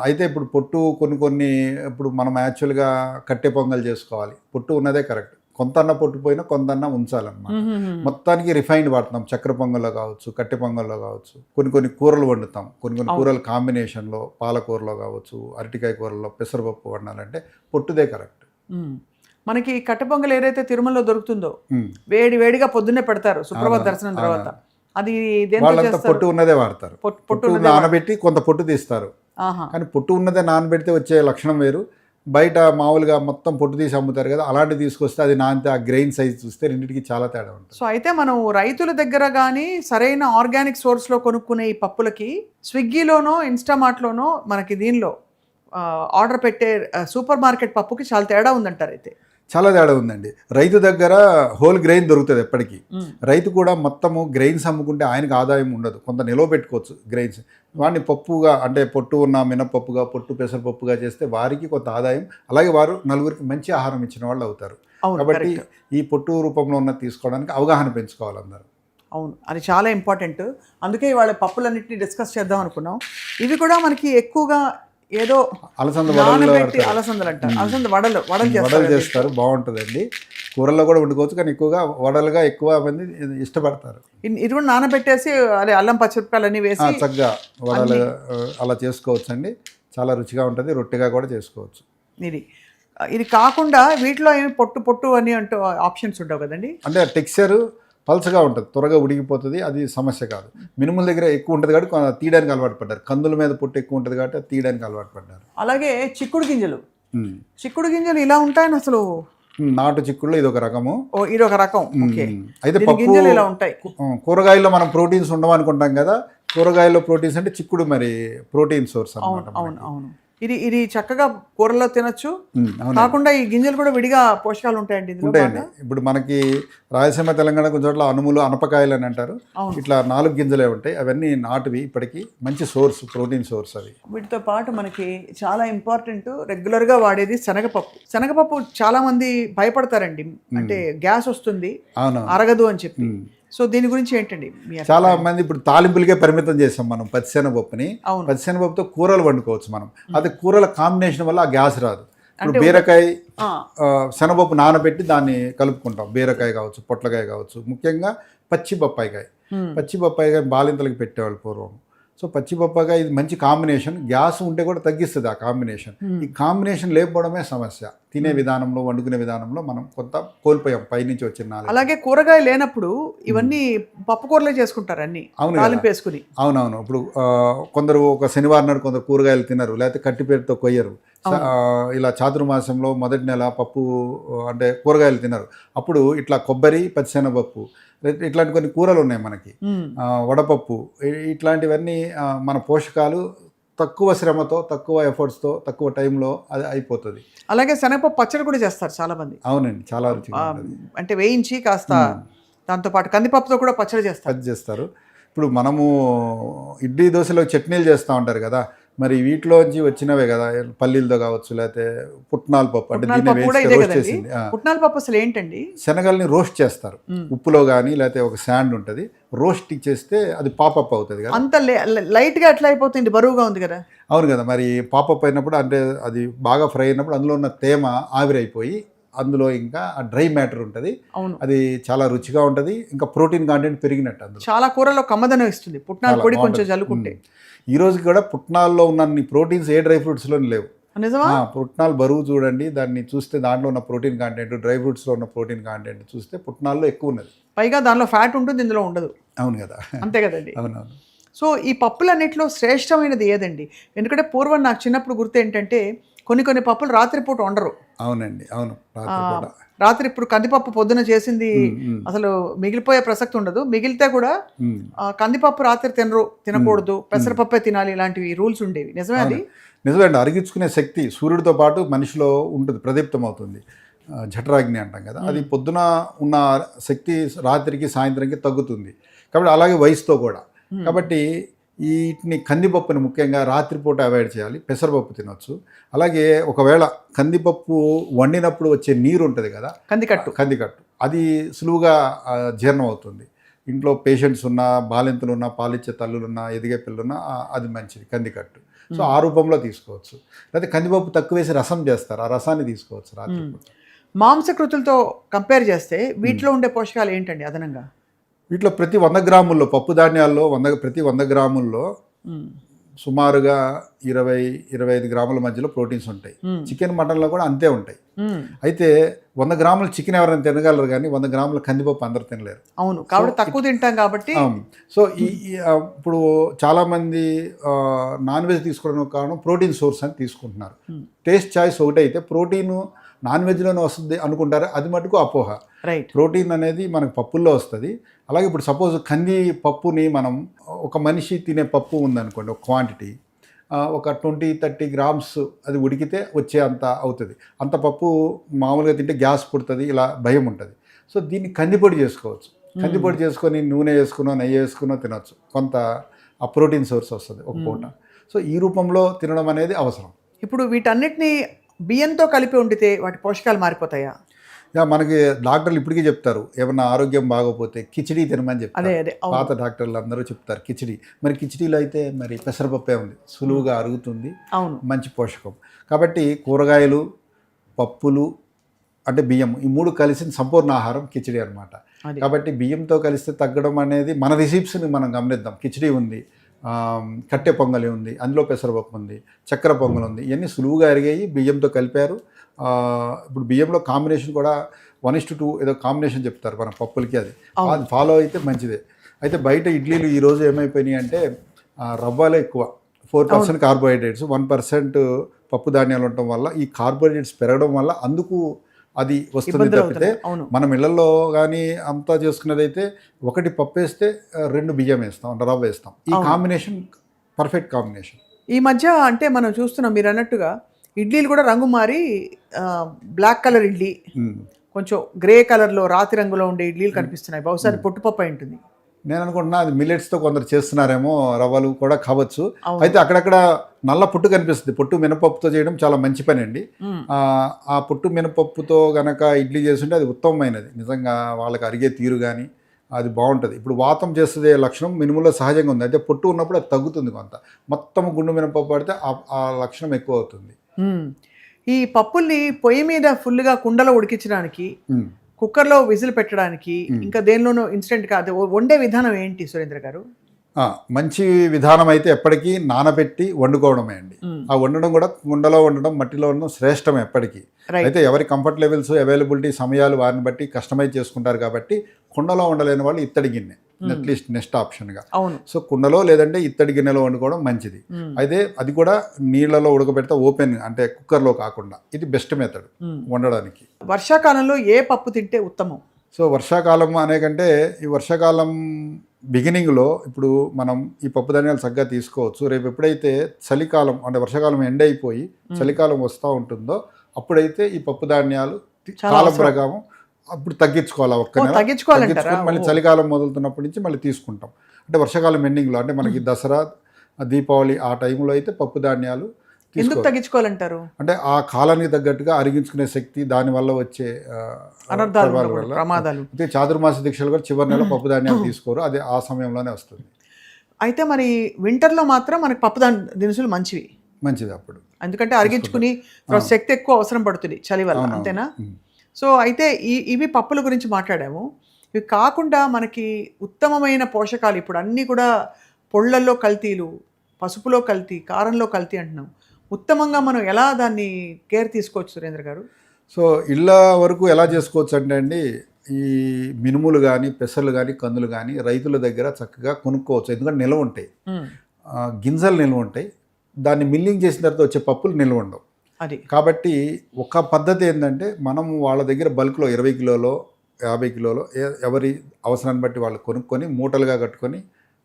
అయితే ఇప్పుడు పొట్టు కొన్ని ఇప్పుడు మనం యాక్చువల్గా కట్టె పొంగల్ చేసుకోవాలి, పొట్టు ఉన్నదే కరెక్ట్. కొంతన్న పొట్టు పోయినా కొంతన్న ఉంచాలన్నమాట. మొత్తానికి రిఫైన్డ్ వాడుతున్నాం, చక్కెర పొంగల్లో కావచ్చు, కట్టె పొంగల్లో కావచ్చు. కొన్ని కూరలు వండుతాం, కొన్ని కూరలు కాంబినేషన్లో, పాలకూరలో కావచ్చు, అరటికాయ కూరలో పెసరపప్పు వండాలంటే పొట్టుదే కరెక్ట్. మనకి కట్టె పొంగల్ ఏదైతే తిరుమలలో దొరుకుతుందో వేడిగా పొద్దున్నే పెడతారు సుప్రభాత దర్శనం తర్వాత, అది వాళ్ళంతా పొట్టు ఉన్నదే వాడతారు. పొట్టు నానబెట్టి కొంత పొట్టు తీస్తారు, కానీ పొట్టు ఉన్నదే నానబెడితే వచ్చే లక్షణం వేరు. బయట మామూలుగా మొత్తం పొట్టు తీసి అమ్ముతారు కదా, అలాంటివి తీసుకొస్తే అది నానితే ఆ గ్రెయిన్ సైజ్ చూస్తే రెండింటికి చాలా తేడా ఉంటుంది. సో అయితే మనం రైతుల దగ్గర కానీ సరైన ఆర్గానిక్ సోర్స్లో కొనుక్కునే ఈ పప్పులకి స్విగ్గీలోనో ఇన్స్టామార్ట్లోనో మనకి దీనిలో ఆర్డర్ పెట్టే సూపర్ మార్కెట్ పప్పుకి చాలా తేడా ఉందంటారు. అయితే చాలా తేడా ఉందండి. రైతు దగ్గర హోల్ గ్రెయిన్ దొరుకుతుంది ఎప్పటికీ. రైతు కూడా మొత్తము గ్రెయిన్స్ అమ్ముకుంటే ఆయనకు ఆదాయం ఉండదు, కొంత నిలవ పెట్టుకోవచ్చు గ్రెయిన్స్. వాడిని పప్పుగా అంటే పొట్టు ఉన్న మినపప్పుగా, పొట్టు పెసరపప్పుగా చేస్తే వారికి కొంత ఆదాయం, అలాగే వారు నలుగురికి మంచి ఆహారం ఇచ్చిన వాళ్ళు అవుతారు. కాబట్టి ఈ పొట్టు రూపంలో ఉన్న తీసుకోవడానికి అవగాహన పెంచుకోవాలి అందరూ. అవును, అది చాలా ఇంపార్టెంట్. అందుకే వాళ్ళ పప్పులన్నింటినీ డిస్కస్ చేద్దాం అనుకున్నాం. ఇవి కూడా మనకి ఎక్కువగా ఏదో అలసందలు వడలు చేస్తారు, బాగుంటుందండి. కూరల్లో కూడా వండుకోవచ్చు, కానీ ఎక్కువగా ఎక్కువ మంది ఇష్టపడతారు. ఇది కూడా నానబెట్టేసి అదే అల్లం పచ్చిమిరపకాయలు అన్నీ వేసి చక్కగా వడలు అలా చేసుకోవచ్చు అండి. చాలా రుచిగా ఉంటుంది, రొట్టెగా కూడా చేసుకోవచ్చు. ఇది కాకుండా వీటిలో ఏమి పొట్టు అని అంటూ ఆప్షన్స్ ఉండవు కదండి. అంటే టెక్స్చర్ పల్చగా ఉంటుంది, త్వరగా ఉడికిపోతుంది, అది సమస్య కాదు. మినుముల దగ్గర ఎక్కువ ఉంటుంది కాబట్టి తీయడానికి అలవాటు పడ్డారు. కందుల మీద పొట్టు ఎక్కువ ఉంటుంది కాబట్టి తీయడానికి అలవాటు పడ్డారు. అలాగే చిక్కుడు గింజలు ఇలా ఉంటాయని అసలు నాటు చిక్కుడులో ఇది ఒక రకము. ఇది ఒక రకం. అయితే గింజలు ఇలా ఉంటాయి. కూరగాయల్లో మనం ప్రోటీన్స్ ఉండమనుకుంటాం కదా, కూరగాయల్లో ప్రోటీన్స్ అంటే చిక్కుడు మరి ప్రోటీన్ సోర్స్ అన్నమాట. అవును. ఇది చక్కగా కూరల్లో తినచ్చు. కాకుండా ఈ గింజలు కూడా విడిగా పోషకాలు ఉంటాయండి. ఇప్పుడు మనకి రాయలసీమ, తెలంగాణ కొన్ని చోట్ల అనుములు, అనపకాయలు అని అంటారు. ఇట్లా 4 గింజలే ఉంటాయి, అవన్నీ నాటువి. ఇప్పటికీ మంచి సోర్స్, ప్రోటీన్ సోర్స్ అవి. వీటితో పాటు మనకి చాలా ఇంపార్టెంట్ రెగ్యులర్గా వాడేది శనగపప్పు చాలా మంది భయపడతారండి, అంటే గ్యాస్ వస్తుంది, అరగదు అని చెప్పి. సో దీని గురించి ఏంటండి మీ చాలా మంది ఇప్పుడు తాలింపులకే పరిమితం చేసాం మనం పచ్చిశనగపప్పుని. అవును. పచ్చిశనగపప్పుతో కూరలు వండుకోవచ్చు మనం. అది కూరల కాంబినేషన్ వల్ల ఆ గ్యాస్ రాదు. ఇప్పుడు బీరకాయ శనగపప్పు నానబెట్టి దాన్ని కలుపుకుంటాం. బీరకాయ కావచ్చు, పొట్లకాయ కావచ్చు, ముఖ్యంగా పచ్చి బొప్పాయికాయ. పచ్చి బొప్పాయికాయ బాలింతలకు పెట్టేవాళ్ళు పూర్వం. సో పచ్చి బొప్పాయికాయ ఇది మంచి కాంబినేషన్. గ్యాస్ ఉంటే కూడా తగ్గిస్తుంది ఆ కాంబినేషన్. ఈ కాంబినేషన్ లేకపోవడమే సమస్య. తినే విధానంలో, వండుకునే విధానంలో మనం కొంత కోల్పోయాం పైనుంచి వచ్చిన నాలెడ్జ్. అలాగే కూరగాయ లేనప్పుడు ఇవన్నీ పప్పు కూరలే చేసుకుంటారు అన్ని అవును తాలింపు వేసుకుని. అవునవును. ఇప్పుడు కొందరు ఒక శనివారం నాడు కొందరు కూరగాయలు తినరు, లేకపోతే కట్టిపేరుతో కొయ్యరు. ఇలా చాతుర్మాసంలో మొదటి నెల పప్పు అంటే కూరగాయలు తినరు. అప్పుడు ఇట్లా కొబ్బరి, పచ్చిశనగపప్పు, ఇట్లాంటి కొన్ని కూరలు ఉన్నాయి మనకి, వడపప్పు, ఇట్లాంటివన్నీ మన పోషకాలు తక్కువ శ్రమతో, తక్కువ ఎఫర్ట్స్తో, తక్కువ టైంలో అది అయిపోతుంది. అలాగే శనగపప్పు పచ్చడి కూడా చేస్తారు చాలా మంది. అవునండి, చాలా రుచిగా ఉంటుంది. అంటే వేయించి కాస్త దాంతోపాటు కందిపప్పుతో కూడా పచ్చడి చేస్తారు. ఇప్పుడు మనము ఇడ్లీ దోశలో చట్నీలు చేస్తూ ఉంటారు కదా, మరి వీటిలోంచి వచ్చినవే కదా, పల్లీలతో కావచ్చు, లేకపోతే పుట్నాల పప్పు, అంటే రోస్ట్ చేసింది. పుట్నాల పప్పు అసలు ఏంటండి? శనగల్ని రోస్ట్ చేస్తారు ఉప్పులో కానీ, లేకపోతే ఒక శాండ్ ఉంటుంది, రోస్ట్ చేస్తే అది పాపప్ అవుతుంది కదా. అంత లైట్గా ఎట్లా అయిపోతుంది, బరువుగా ఉంది కదా. అవును కదా, మరి పాపప్ అయినప్పుడు అంటే అది బాగా ఫ్రై అయినప్పుడు అందులో ఉన్న తేమ ఆవిరైపోయి అందులో ఇంకా ఆ డ్రై మ్యాటర్ ఉంటుంది. అవును, అది చాలా రుచిగా ఉంటుంది. ఇంకా ప్రోటీన్ కంటెంట్ పెరిగినట్టు అందులో. చాలా కూరలో కమ్మదనం ఇస్తుంది పుట్నాల పొడి కొంచెం జల్లుకుంటే. ఈ రోజు కూడా పుట్నాల్లో ఉన్న ప్రోటీన్స్ ఏ డ్రై ఫ్రూట్స్లో లేవు. నిజమా? పుట్నాలు బరువు చూడండి, దాన్ని చూస్తే దాంట్లో ఉన్న ప్రోటీన్ కంటెంట్, డ్రై ఫ్రూట్స్లో ఉన్న ప్రోటీన్ కంటెంట్ చూస్తే పుట్నాల్లో ఎక్కువ ఉన్నది. పైగా దానిలో ఫ్యాట్ ఉంటుంది, ఇందులో ఉండదు. అవును కదా, అంతే కదండి. అవునవును. సో ఈ పప్పులన్నింటిలో శ్రేష్టమైనది ఏదండి? ఎందుకంటే పూర్వం నాకు చిన్నప్పుడు గుర్తు ఏంటంటే కొన్ని పప్పులు రాత్రిపూట వండరు. అవునండి, అవును. రాత్రి ఇప్పుడు కందిపప్పు పొద్దున చేసింది అసలు మిగిలిపోయే ప్రసక్తి ఉండదు. మిగిలితే కూడా కందిపప్పు రాత్రి తినకూడదు, పెసరపప్పే తినాలి, ఇలాంటివి రూల్స్ ఉండేవి. నిజమే అది? నిజమే అండి. అరిగించుకునే శక్తి సూర్యుడితో పాటు మనిషిలో ఉంటుంది, ప్రదీప్తం అవుతుంది. జఠరాగ్ని అంటాం కదా, అది పొద్దున ఉన్న శక్తి రాత్రికి సాయంత్రంకి తగ్గుతుంది. కాబట్టి అలాగే వయసుతో కూడా. కాబట్టి వీటిని కందిపప్పుని ముఖ్యంగా రాత్రిపూట అవాయిడ్ చేయాలి. పెసరపప్పు తినొచ్చు. అలాగే ఒకవేళ కందిపప్పు వండినప్పుడు వచ్చే నీరు ఉంటుంది కదా, కందికట్టు, అది సులువుగా జీర్ణం అవుతుంది. ఇంట్లో పేషెంట్స్ ఉన్నా, బాలింతలు ఉన్నా, పాలిచ్చే తల్లులున్నా, ఎదిగే పిల్లున్నా అది మంచిది కందికట్టు. సో ఆ రూపంలో తీసుకోవచ్చు. లేకపోతే కందిపప్పు తక్కువ వేసి రసం చేస్తారు, ఆ రసాన్ని తీసుకోవచ్చు రాత్రిపూట. మాంసకృతులతో కంపేర్ చేస్తే వీటిలో ఉండే పోషకాలు ఏంటండి అదనంగా? వీటిలో ప్రతి 100 గ్రాముల్లో, పప్పు ధాన్యాల్లో ప్రతి 100 గ్రాముల్లో సుమారుగా 20-25 గ్రాముల మధ్యలో ప్రోటీన్స్ ఉంటాయి. చికెన్, మటన్లో కూడా అంతే ఉంటాయి. అయితే 100 గ్రాముల చికెన్ ఎవరైనా తినగలరు, కానీ 100 గ్రాముల కందిపప్పు అందరూ తినలేరు. అవును, కాబట్టి తక్కువ తింటాం కాబట్టి. సో ఇప్పుడు చాలామంది నాన్ వెజ్ తీసుకోవడం కారణం ప్రోటీన్ సోర్స్ అని తీసుకుంటున్నారు. టేస్ట్ చాయిస్ ఒకటి అయితే ప్రోటీన్ నాన్ వెజ్లోనే వస్తుంది అనుకుంటారు, అది మటుకు అపోహ. రైట్. ప్రోటీన్ అనేది మనకు పప్పుల్లో వస్తుంది. అలాగే ఇప్పుడు సపోజ్ కంది పప్పుని మనం, ఒక మనిషి తినే పప్పు ఉందనుకోండి, ఒక క్వాంటిటీ ఒక 20-30 గ్రామ్స్ అది ఉడికితే వచ్చే అంత అవుతుంది. అంత పప్పు మామూలుగా తింటే గ్యాస్ పుడుతుంది, ఇలా భయం ఉంటుంది. సో దీన్ని కందిపొడి చేసుకోవచ్చు. కందిపొడి చేసుకొని నూనె వేసుకున్నో, నెయ్యి వేసుకున్నో తినొచ్చు. కొంత ఆ ప్రోటీన్ సోర్స్ వస్తుంది ఒక పూట. సో ఈ రూపంలో తినడం అనేది అవసరం. ఇప్పుడు వీటన్నిటిని బియ్యంతో కలిపి వండితే వాటి పోషకాలు మారిపోతాయా? మనకి డాక్టర్లు ఇప్పటికీ చెప్తారు, ఏమన్నా ఆరోగ్యం బాగోపోతే కిచిడీ తినమని చెప్తారు. పాత డాక్టర్లు అందరూ చెప్తారు కిచిడీ. మరి కిచిడీలో అయితే మరి పెసరపప్పే ఉంది, సులువుగా అరుగుతుంది, మంచి పోషకం. కాబట్టి కూరగాయలు, పప్పులు, అంటే బియ్యం, ఈ 3 కలిసిన సంపూర్ణ ఆహారం కిచిడీ అనమాట. కాబట్టి బియ్యంతో కలిస్తే తగ్గడం అనేది మన రిసిప్ట్స్ని మనం గమనిద్దాం. కిచిడీ ఉంది, కట్టె పొంగలి ఉంది, అందులో పెసరపప్పు ఉంది, చక్కెర పొంగల్ ఉంది, ఇవన్నీ సులువుగా అరిగాయి, బియ్యంతో కలిపారు. ఇప్పుడు బియ్యంలో కాంబినేషన్ కూడా 1:2 ఏదో కాంబినేషన్ చెప్తారు మన పప్పులకి, అది ఫాలో అయితే మంచిదే. అయితే బయట ఇడ్లీలు ఈరోజు ఏమైపోయినాయి అంటే రవ్వలే ఎక్కువ, 4% కార్బోహైడ్రేట్స్, 1% పప్పు ధాన్యాలు ఉండటం వల్ల ఈ కార్బోహైడ్రేట్స్ పెరగడం వల్ల అందుకు అది వస్తుంది తప్పితే, మనం ఇళ్లలో కానీ అంతా చేసుకున్నదైతే ఒకటి పప్పు వేస్తే 2 బియ్యం వేస్తాం, రవ్వ వేస్తాం. ఈ కాంబినేషన్ పర్ఫెక్ట్ కాంబినేషన్. ఈ మధ్య అంటే మనం చూస్తున్నాం, మీరు అన్నట్టుగా ఇడ్లీలు కూడా రంగు మారి బ్లాక్ కలర్ ఇడ్లీ, కొంచెం గ్రే కలర్లో రాతి రంగులో ఉండే ఇడ్లీలు కనిపిస్తున్నాయి. బహుశా అది పొట్టుపప్పు అయి ఉంటుంది. నేను అనుకుంటున్నా అది మిల్లెట్స్తో కొందరు చేస్తున్నారేమో, రవ్వలు కూడా కావచ్చు. అయితే అక్కడక్కడ నల్ల పుట్టు కనిపిస్తుంది. పుట్టు మినపప్పుతో చేయడం చాలా మంచి పని అండి. ఆ పుట్టు మినపప్పుతో గనక ఇడ్లీ చేస్తుంటే అది ఉత్తమమైనది. నిజంగా వాళ్ళకి అరిగే తీరు కానీ అది బాగుంటుంది. ఇప్పుడు వాతం చేస్తుంది లక్షణం మినుములో సహజంగా ఉంది, అయితే పొట్టు ఉన్నప్పుడు అది తగ్గుతుంది కొంత. మొత్తం గుండు మినపప్పు పడితే ఆ లక్షణం ఎక్కువ అవుతుంది. ఈ పప్పుల్ని పొయ్యి మీద ఫుల్గా కుండలో ఉడికించడానికి, కుక్కర్లో విజిల్ పెట్టడానికి, ఇంకా దేనిలోనూ ఇన్స్టెంట్ కాదు వండే విధానం ఏంటి సురేంద్ర గారు? మంచి విధానం అయితే ఎప్పటికీ నానబెట్టి వండుకోవడమే అండి. ఆ వండడం కూడా కుండలో వండడం, మట్టిలో వండడం శ్రేష్టం ఎప్పటికీ. అయితే ఎవరి కంఫర్ట్ లెవెల్స్, అవైలబిలిటీ, సమయాలు వారిని బట్టి కస్టమైజ్ చేసుకుంటారు కాబట్టి కుండలో వండలేని వాళ్ళు ఇత్తడి గిన్నె అట్లీస్ట్ నెక్స్ట్ ఆప్షన్గా. సో కుండలో లేదంటే ఇత్తడి గిన్నెలో వండుకోవడం మంచిది. అయితే అది కూడా నీళ్ళలో ఉడకబెడితే ఓపెన్ అంటే కుక్కర్లో కాకుండా, ఇది బెస్ట్ మెథడ్ వండడానికి. వర్షాకాలంలో ఏ పప్పు తింటే ఉత్తమం? సో వర్షాకాలం అనే కంటే ఈ వర్షాకాలం బిగినింగ్లో ఇప్పుడు మనం ఈ పప్పు ధాన్యాలు చక్కగా తీసుకోవచ్చు. రేపు ఎప్పుడైతే చలికాలం అంటే వర్షాకాలం ఎండ్ అయిపోయి చలికాలం వస్తూ ఉంటుందో అప్పుడైతే ఈ పప్పు ధాన్యాలు కాలం ప్రకారం అప్పుడు తగ్గించుకోవాలి. ఒక్క నెల తగ్గించుకొని మళ్ళీ చలికాలం మొదలుతున్నప్పటి నుంచి మళ్ళీ తీసుకుంటాం. అంటే వర్షాకాలం ఎండింగ్లో అంటే మనకి దసరా, దీపావళి ఆ టైంలో అయితే పప్పు ధాన్యాలు ఎందుకు తగ్గించుకోవాలంటారు? అంటే ఆ కాలానికి తగ్గట్టుగా అరిగించుకునే శక్తి, దానివల్ల వచ్చే ప్రమాదాలు. అయితే చాతుర్మాస దీక్షలు కూడా చివరి నెల పప్పు ధాన్యాలు తీసుకోరు, అది ఆ సమయంలోనే వస్తుంది. అయితే మరి వింటర్లో మాత్రం మనకి పప్పు దినుసులు మంచిది అప్పుడు, ఎందుకంటే అరిగించుకుని శక్తి ఎక్కువ అవసరం పడుతుంది చలి వల్ల, అంతేనా? సో అయితే ఇవి పప్పుల గురించి మాట్లాడాము. ఇవి కాకుండా మనకి ఉత్తమమైన పోషకాలు ఇప్పుడు అన్నీ కూడా పొళ్ళల్లో కల్తీలు, పసుపులో కల్తీ, కారంలో కల్తీ అంటున్నాం. ఉత్తమంగా మనం ఎలా దాన్ని కేర్ తీసుకోవచ్చు సురేంద్ర గారు? సో ఇళ్ళ వరకు ఎలా చేసుకోవచ్చు అంటే అండి, ఈ మినుములు కానీ, పెసర్లు కానీ, కందులు కానీ రైతుల దగ్గర చక్కగా కొనుక్కోవచ్చు. ఎందుకంటే నిల్వ ఉంటాయి, గింజలు నిల్వ ఉంటాయి. దాన్ని మిల్లింగ్ చేసిన తర్వాత వచ్చే పప్పులు నిల్వ ఉండవు. అది కాబట్టి ఒక పద్ధతి ఏంటంటే, మనం వాళ్ళ దగ్గర బల్క్లో 20 కిలోలో 50 కిలోలో ఎవరి అవసరాన్ని బట్టి వాళ్ళు కొనుక్కొని మూటలుగా కట్టుకొని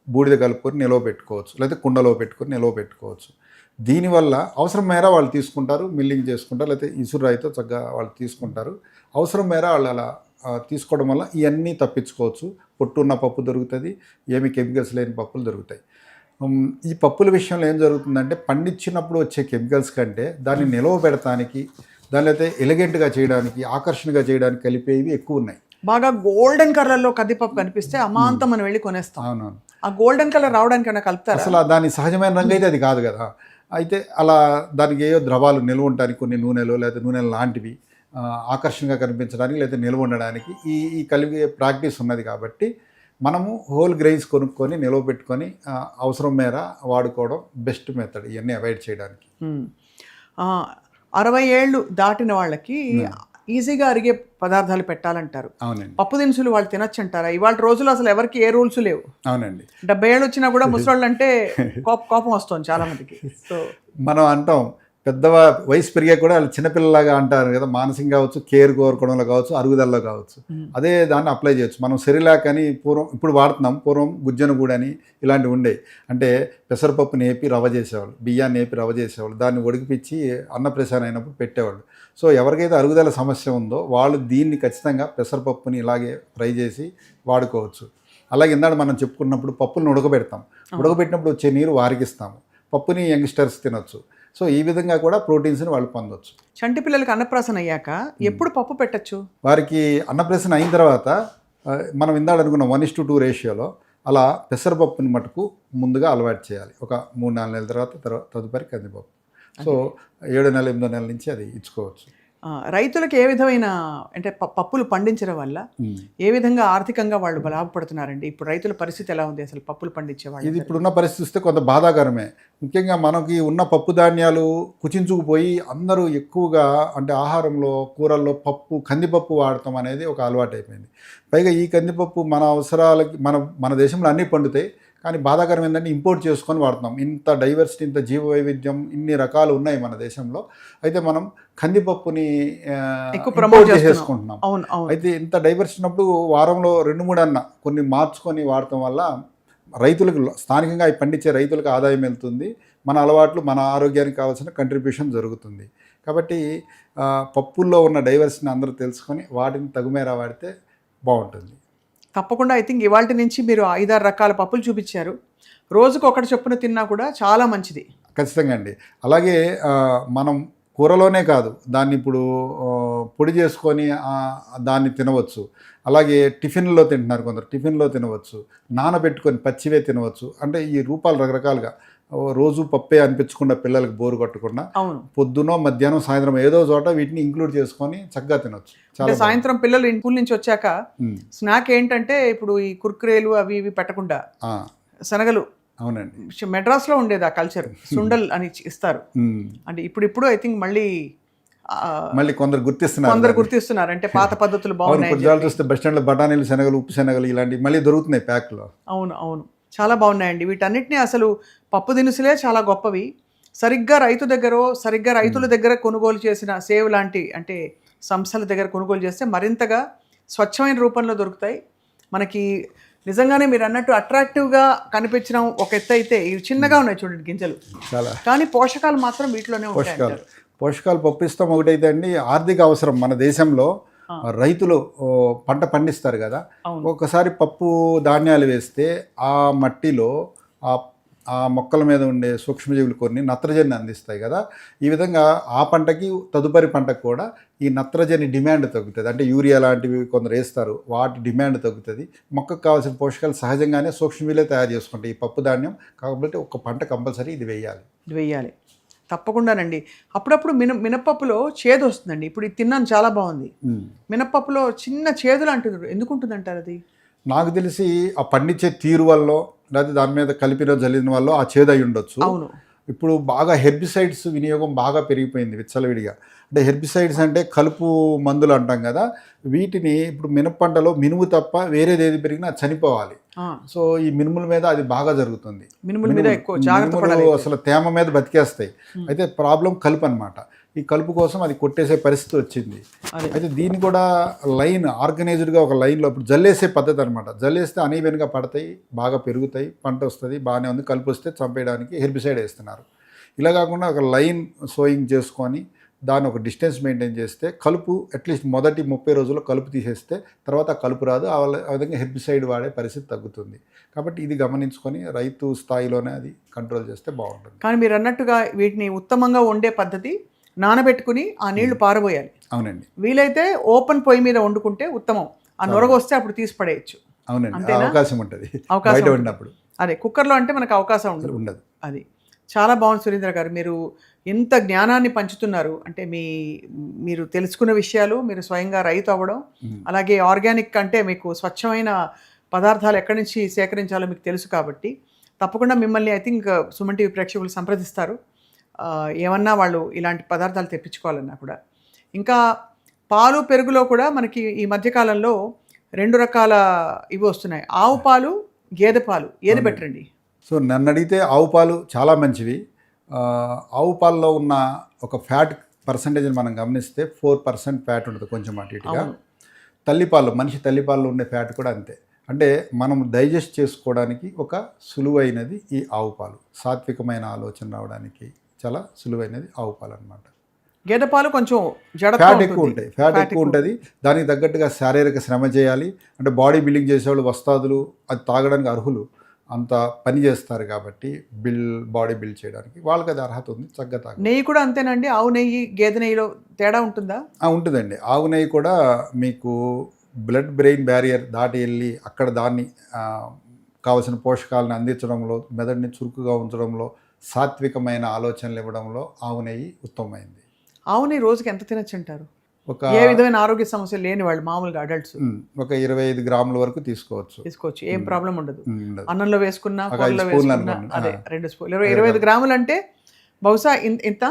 బూడిద కలుపుకొని నిల్వ పెట్టుకోవచ్చు, లేకపోతే కుండలో పెట్టుకొని నిల్వ పెట్టుకోవచ్చు. దీనివల్ల అవసరం మేర వాళ్ళు తీసుకుంటారు, మిల్లింగ్ చేసుకుంటారు, లేకపోతే ఇసురాయితో చక్కగా వాళ్ళు తీసుకుంటారు. అవసరం మేర వాళ్ళు అలా తీసుకోవడం వల్ల ఇవన్నీ తప్పించుకోవచ్చు. పొట్టున్న పప్పు దొరుకుతుంది, ఏమి కెమికల్స్ లేని పప్పులు దొరుకుతాయి. ఈ పప్పుల విషయంలో ఏం జరుగుతుందంటే, పండించినప్పుడు వచ్చే కెమికల్స్ కంటే దాన్ని నిల్వ పెడతానికి, దాన్ని అయితే ఎలిగెంట్గా చేయడానికి, ఆకర్షణగా చేయడానికి కలిపేవి ఎక్కువ ఉన్నాయి. బాగా గోల్డెన్ కలర్లో కందిపప్పు కనిపిస్తే అమాంతం మనం వెళ్ళి కొనేస్తాం. అవునవును. ఆ గోల్డెన్ కలర్ రావడానికి ఏమైనా కలుపుతారు? అసలు దాని సహజమైన రంగు అయితే అది కాదు కదా. అయితే అలా దానికి ఏవో ద్రవాలు నిల్వ ఉండడానికి, కొన్ని నూనెలు లేదా నూనెలు లాంటివి ఆకర్షణగా కనిపించడానికి లేదా నిల్వ ఉండడానికి ఈ కలిగే ప్రాక్టీస్ ఉన్నది. కాబట్టి మనము హోల్ గ్రెయిన్స్ కొనుక్కొని నిల్వ పెట్టుకొని అవసరం మేర వాడుకోవడం బెస్ట్ మెథడ్, ఇవన్నీ అవాయిడ్ చేయడానికి. 60 ఏళ్ళు దాటిన వాళ్ళకి ఈజీగా అరిగే పదార్థాలు పెట్టాలంటారు. అవునండి. పప్పు దినుసులు వాళ్ళు తినొచ్చు అంటారా? ఇవాళ రోజులు అసలు ఎవరికి ఏ రూల్స్ లేవు. అవునండి. 70 ఏళ్ళు వచ్చినా కూడా ముసలోళ్ళు అంటే కోపం వస్తుంది చాలా మందికి. సో మనం అంటాం, పెద్ద వయసు పెరిగా కూడా వాళ్ళు చిన్నపిల్లలాగా అంటారు కదా, మానసికంగా కావచ్చు, కేర్ కోరుకోవడంలో కావచ్చు, అరుగుదలలో కావచ్చు. అదే దాన్ని అప్లై చేయొచ్చు. మనం సెరిలాక్ అని ఇప్పుడు వాడుతున్నాం, పూర్వం గుజ్జనగూడ అని ఇలాంటివి ఉండేవి. అంటే పెసరపప్పుని ఏపి రవ్వ చేసేవాళ్ళు, బియ్యాన్ని ఏపి రవ్వ చేసేవాళ్ళు, దాన్ని ఉడికిపించి అన్నప్రసాదం అయినప్పుడు పెట్టేవాళ్ళు. సో ఎవరికైతే అరుగుదల సమస్య ఉందో వాళ్ళు దీన్ని ఖచ్చితంగా పెసరపప్పుని ఇలాగే ఫ్రై చేసి వాడుకోవచ్చు. అలాగే ఇందాక మనం చెప్పుకున్నప్పుడు పప్పులను ఉడకబెడతాం, ఉడకబెట్టినప్పుడు వచ్చే నీరు వారికిస్తాము, పప్పుని యంగ్స్టర్స్ తినొచ్చు. సో ఈ విధంగా కూడా ప్రోటీన్స్ని వాళ్ళు పొందొచ్చు. చంటి పిల్లలకి అన్నప్రాసన అయ్యాక ఎప్పుడు పప్పు పెట్టచ్చు? వారికి అన్నప్రాసన అయిన తర్వాత మనం ఇందాక అనుకున్న 1:2 రేషియోలో అలా పెసరపప్పుని మటుకు ముందుగా అలవాటు చేయాలి. ఒక 3-4 నెలల తర్వాత తదుపరి కందిపప్పు. సో 7 నెలల 8 నెలల నుంచి అది ఇచ్చుకోవచ్చు. రైతులకు ఏ విధమైన అంటే పప్పులు పండించడం వల్ల ఏ విధంగా ఆర్థికంగా వాళ్ళు లాభపడుతున్నారండి? ఇప్పుడు రైతుల పరిస్థితి ఎలా ఉంది అసలు పప్పులు పండించే వాళ్ళు? ఇది ఇప్పుడున్న పరిస్థితి చూస్తే కొంత బాధాకరమే. ముఖ్యంగా మనకి ఉన్న పప్పు ధాన్యాలు కుచించుకుపోయి అందరూ ఎక్కువగా అంటే ఆహారంలో, కూరల్లో కందిపప్పు వాడటం అనేది ఒక అలవాటు అయిపోయింది. పైగా ఈ కందిపప్పు మన అవసరాలకి మన దేశంలో అన్నీ పండుతాయి, కానీ బాధాకరం ఏంటంటే ఇంపోర్ట్ చేసుకొని వాడుతున్నాం. ఇంత డైవర్సిటీ, ఇంత జీవ వైవిధ్యం, ఇన్ని రకాలు ఉన్నాయి మన దేశంలో. అయితే మనం కందిపప్పుని ఇంపోర్ట్ చేసేసుకుంటున్నాం. అయితే ఇంత డైవర్సిటీ ఉన్నప్పుడు వారంలో 2-3 అన్న కొన్ని మార్చుకొని వాడటం వల్ల రైతులకు, స్థానికంగా అవి పండించే రైతులకు ఆదాయం వెళ్తుంది, మన అలవాట్లు, మన ఆరోగ్యానికి కావాల్సిన కంట్రిబ్యూషన్ జరుగుతుంది. కాబట్టి పప్పుల్లో ఉన్న డైవర్సిటీని అందరూ తెలుసుకొని వాటిని తగుమేర వాడితే బాగుంటుంది. తప్పకుండా. ఐ థింక్ ఇవాళ నుంచి మీరు 5-6 రకాల పప్పులు చూపించారు. రోజుకు ఒకటి చొప్పున తిన్నా కూడా చాలా మంచిది. ఖచ్చితంగా అండి. అలాగే మనం కూరలోనే కాదు, దాన్ని ఇప్పుడు పొడి చేసుకొని దాన్ని తినవచ్చు. అలాగే టిఫిన్లో తింటున్నారు కొందరు, టిఫిన్లో తినవచ్చు, నానబెట్టుకొని పచ్చివే తినవచ్చు. అంటే ఈ రూపాలు రకరకాలుగా, రోజు పప్పే అనిపించకుండా పిల్లలకు బోరు కొట్టకుండా పొద్దునో మధ్యాహ్నం సాయంత్రం ఏదో చోట వీటిని ఇంక్లూడ్ చేసుకొని చక్కగా తినొచ్చు. అంటే సాయంత్రం పిల్లలు స్కూల్ నుంచి వచ్చాక స్నాక్ ఏంటంటే ఇప్పుడు ఈ కుర్కురేలు అవి ఇవి పెట్టకుండా శనగలు. అవునండి, మెడ్రాస్లో ఉండేది ఆ కల్చర్, సుండల్ అని ఇస్తారు. అంటే ఇప్పుడు ఐ థింక్ మళ్ళీ కొందరు గుర్తిస్తున్నారు. అంటే పాత పద్ధతులు బాగున్నాయి. చూస్తే బస్ స్టాండ్లో బఠానీలు, శనగలు, ఉప్పు శనగలు ఇలాంటివి మళ్ళీ దొరుకుతున్నాయి ప్యాక్లో. అవును చాలా బాగున్నాయండి. వీటన్నిటిని అసలు పప్పు దినుసులే చాలా గొప్పవి. సరిగ్గా రైతుల దగ్గర కొనుగోలు చేసిన సేవ్ లాంటి అంటే సంస్థల దగ్గర కొనుగోలు చేస్తే మరింతగా స్వచ్ఛమైన రూపంలో దొరుకుతాయి మనకి. నిజంగానే మీరు అన్నట్టు అట్రాక్టివ్గా కనిపించడం ఒక ఎత్తు అయితే, ఇవి చిన్నగా ఉన్నాయి చూడండి గింజలు, కానీ పోషకాలు మాత్రం వీటిలోనే ఉంటాయి. పోషకాలు పప్పిస్తాం ఒకటైతే అండి, ఆర్థిక అవసరం మన దేశంలో రైతులు పంట పండిస్తారు కదా, ఒకసారి పప్పు ధాన్యాలు వేస్తే ఆ మట్టిలో ఆ మొక్కల మీద ఉండే సూక్ష్మజీవులు కొన్ని నత్రజని అందిస్తాయి కదా. ఈ విధంగా ఆ పంటకి తదుపరి పంటకు కూడా ఈ నత్రజని డిమాండ్ తగ్గుతుంది. అంటే యూరియా లాంటివి కొందరు వేస్తారు, వాటి డిమాండ్ తగ్గుతుంది. మొక్కకు కావాల్సిన పోషకాలు సహజంగానే సూక్ష్మజీవులే తయారు చేసుకుంటాయి ఈ పప్పు ధాన్యం. కాబట్టి ఒక పంట కంపల్సరీ ఇది వేయాలి. తప్పకుండానండి. అప్పుడప్పుడు మినపప్పులో చేదు వస్తుందండి. ఇప్పుడు ఇది తిన్నాను, చాలా బాగుంది. మినపప్పులో చిన్న చేదు లాంటిది ఎందుకు ఉంటుంది అంటారు? అది నాకు తెలిసి ఆ పండించే తీరు వల్ల, లేకపోతే దాని మీద కలిపిన జల్లిన వల్ల ఆ చేదు అయి ఉండొచ్చు. అవును. ఇప్పుడు బాగా హెర్బిసైడ్స్ వినియోగం బాగా పెరిగిపోయింది విచ్చలవిడిగా. అంటే హెర్బిసైడ్స్ అంటే కలుపు మందులు అంటాం కదా, వీటిని ఇప్పుడు మినప పంటలో మినుము తప్ప వేరేది ఏది పెరిగినా చనిపోవాలి. సో ఈ మినుముల మీద అది బాగా జరుగుతుంది. మినుములు అసలు తేమ మీద బతికేస్తాయి. అయితే ప్రాబ్లం కలుపు అనమాట. ఈ కలుపు కోసం అది కొట్టేసే పరిస్థితి వచ్చింది. అయితే దీన్ని కూడా లైన్ ఆర్గనైజ్డ్గా ఒక లైన్లో ఇప్పుడు జల్లేసే పద్ధతి అనమాట. జల్లేస్తే అనీవెన్గా పడతాయి, బాగా పెరుగుతాయి, పంట వస్తుంది, బాగానే ఉంది. కలుపు వస్తే చంపేయడానికి హెర్బిసైడ్ వేస్తున్నారు. ఇలా కాకుండా ఒక లైన్ సోయింగ్ చేసుకొని దాన్ని ఒక డిస్టెన్స్ మెయింటైన్ చేస్తే కలుపు అట్లీస్ట్ మొదటి 30 రోజుల్లో కలుపు తీసేస్తే తర్వాత కలుపు రాదు. ఆ విధంగా హెర్బిసైడ్ వాడే పరిస్థితి తగ్గుతుంది. కాబట్టి ఇది గమనించుకొని రైతు స్థాయిలోనే అది కంట్రోల్ చేస్తే బాగుంటుంది. కానీ మీరు అన్నట్టుగా వీటిని ఉత్తమంగా వండే పద్ధతి నానబెట్టుకుని ఆ నీళ్లు పారబోయాలి. అవునండి. వీలైతే ఓపెన్ పొయ్యి మీద వండుకుంటే ఉత్తమం. ఆ నొరగ వస్తే అప్పుడు తీసి పడేయచ్చు. అవునండి, అవకాశం ఉంటుంది. అదే కుక్కర్లో అంటే మనకు అవకాశం ఉండదు. అది చాలా బాగుంది సురేంద్ర గారు. మీరు ఎంత జ్ఞానాన్ని పంచుతున్నారు. అంటే మీరు తెలుసుకున్న విషయాలు, మీరు స్వయంగా రైతు అవ్వడం, అలాగే ఆర్గానిక్ అంటే మీకు స్వచ్ఛమైన పదార్థాలు ఎక్కడి నుంచి సేకరించాలో మీకు తెలుసు. కాబట్టి తప్పకుండా మిమ్మల్ని ఐ థింక్ సుమన్ టీవీ ప్రేక్షకులు సంప్రదిస్తారు. ఏమన్నా వాళ్ళు ఇలాంటి పదార్థాలు తెప్పించుకోవాలన్నా కూడా. ఇంకా పాలు పెరుగులో కూడా మనకి ఈ మధ్యకాలంలో 2 రకాల ఇవి వస్తున్నాయి, ఆవు పాలు, గేదె పాలు. ఏది బెటర్ అండి? సో నన్ను అడిగితే ఆవు పాలు చాలా మంచివి. ఆవు పాలలో ఉన్న ఒక ఫ్యాట్ పర్సంటేజ్ని మనం గమనిస్తే 4% ఫ్యాట్ ఉంటుంది, కొంచెం అటు ఇటుగా. తల్లిపాలు, మనిషి తల్లిపాలలో ఉండే ఫ్యాట్ కూడా అంతే. అంటే మనం డైజెస్ట్ చేసుకోవడానికి ఒక సులువైనది ఈ ఆవు పాలు. సాత్వికమైన ఆలోచన రావడానికి చాలా సులువైనది ఆవు పాలు అనమాట. గేదె పాలు కొంచెం ఫ్యాట్ ఎక్కువ ఉంటుంది. దానికి తగ్గట్టుగా శారీరక శ్రమ చేయాలి. అంటే బాడీ బిల్డింగ్ చేసేవాళ్ళు, వస్తాదులు అది తాగడానికి అర్హులు, అంత పని చేస్తారు. కాబట్టి బాడీ బిల్డ్ చేయడానికి వాళ్ళకి అది అర్హత ఉంది, చక్కగా తాగు. నెయ్యి కూడా అంతేనండి? ఆవు నెయ్యి గేదె నెయ్యిలో తేడా ఉంటుందా? ఉంటుందండి. ఆవు నెయ్యి కూడా మీకు బ్లడ్ బ్రెయిన్ బ్యారియర్ దాటి వెళ్ళి అక్కడ దాన్ని కావలసిన పోషకాలను అందించడంలో, మెదడుని చురుకుగా ఉంచడంలో, సాత్వికమైన ఆలోచనలు ఇవ్వడంలో ఆవు నెయ్యి ఉత్తమమైంది. ఆవు నెయ్యి రోజుకి ఎంత తినచ్చు అంటారు? ఏ విధమైన ఆరోగ్య సమస్యలు లేని వాళ్ళు, మామూలుగా అడల్ట్స్ ఒక 25 గ్రాముల వరకు తీసుకోవచ్చు. ఏం ప్రాబ్లం ఉండదు. అన్నంలో వేసుకున్నా, కూరలో వేసుకున్నా అదే 2 స్పూన్లు. 25 గ్రాములు అంటే బహుశా ఇంత